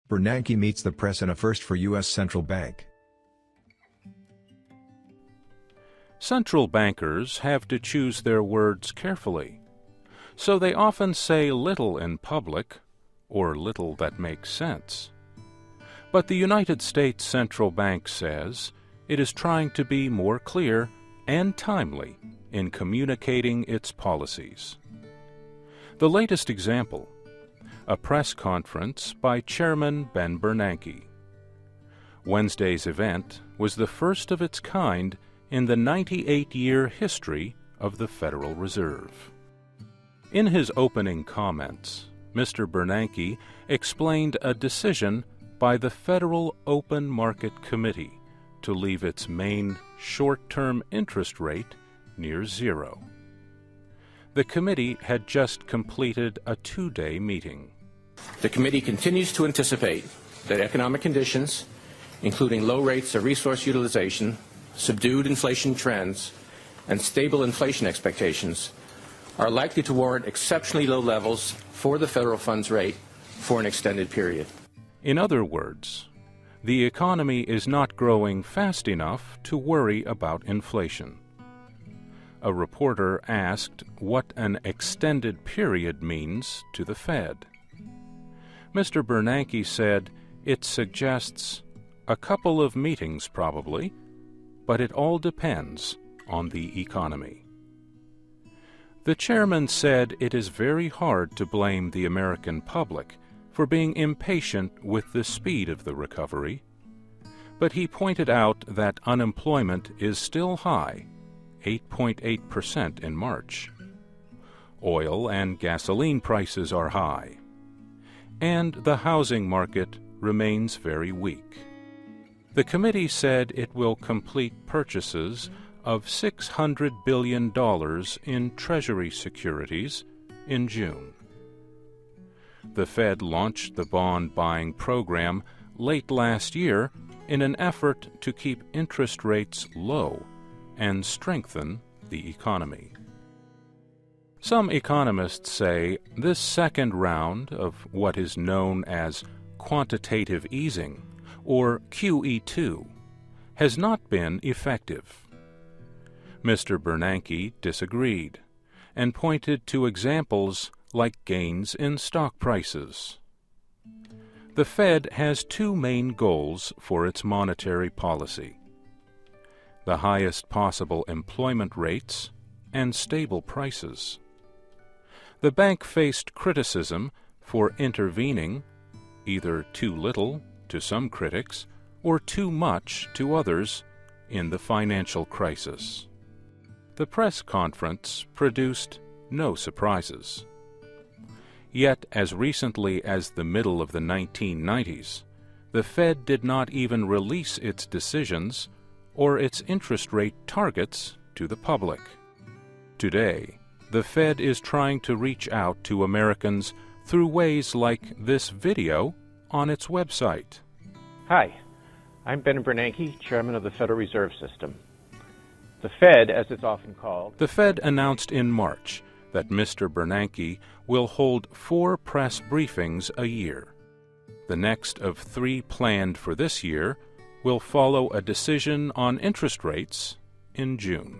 Bernanke meets the press in a first for U.S. Central Bank. Central bankers have to choose their words carefully, so they often say little in public, or little that makes sense. But the United States Central Bank says it is trying to be more clear and timely in communicating its policies. The latest example, a press conference by Chairman Ben Bernanke. Wednesday's event was the first of its kind in the 98-year history of the Federal Reserve. In his opening comments, Mr. Bernanke explained a decision by the Federal Open Market Committee to leave its main short-term interest rate near zero. The committee had just completed a 2-day meeting. The committee continues to anticipate that economic conditions, including low rates of resource utilization, subdued inflation trends, and stable inflation expectations, are likely to warrant exceptionally low levels for the federal funds rate for an extended period. In other words, the economy is not growing fast enough to worry about inflation. A reporter asked what an extended period means to the Fed. Mr. Bernanke said it suggests a couple of meetings probably, but it all depends on the economy. The chairman said it is very hard to blame the American public for being impatient with the speed of the recovery, but he pointed out that unemployment is still high, 8.8% in March. Oil and gasoline prices are high, and the housing market remains very weak. The committee said it will complete purchases of $600 billion in Treasury securities in June. The Fed launched the bond buying program late last year in an effort to keep interest rates low and strengthen the economy. Some economists say this second round of what is known as quantitative easing, or QE2, has not been effective. Mr. Bernanke disagreed and pointed to examples like gains in stock prices. The Fed has two main goals for its monetary policy: the highest possible employment rates and stable prices. The bank faced criticism for intervening, either too little to some critics or too much to others, in the financial crisis. The press conference produced no surprises. Yet, as recently as the middle of the 1990s, the Fed did not even release its decisions or its interest rate targets to the public. Today, the Fed is trying to reach out to Americans through ways like this video on its website. Hi, I'm Ben Bernanke, Chairman of the Federal Reserve System. The Fed, as it's often called... The Fed announced in March that Mr. Bernanke will hold 4 press briefings a year. The next of 3 planned for this year will follow a decision on interest rates in June.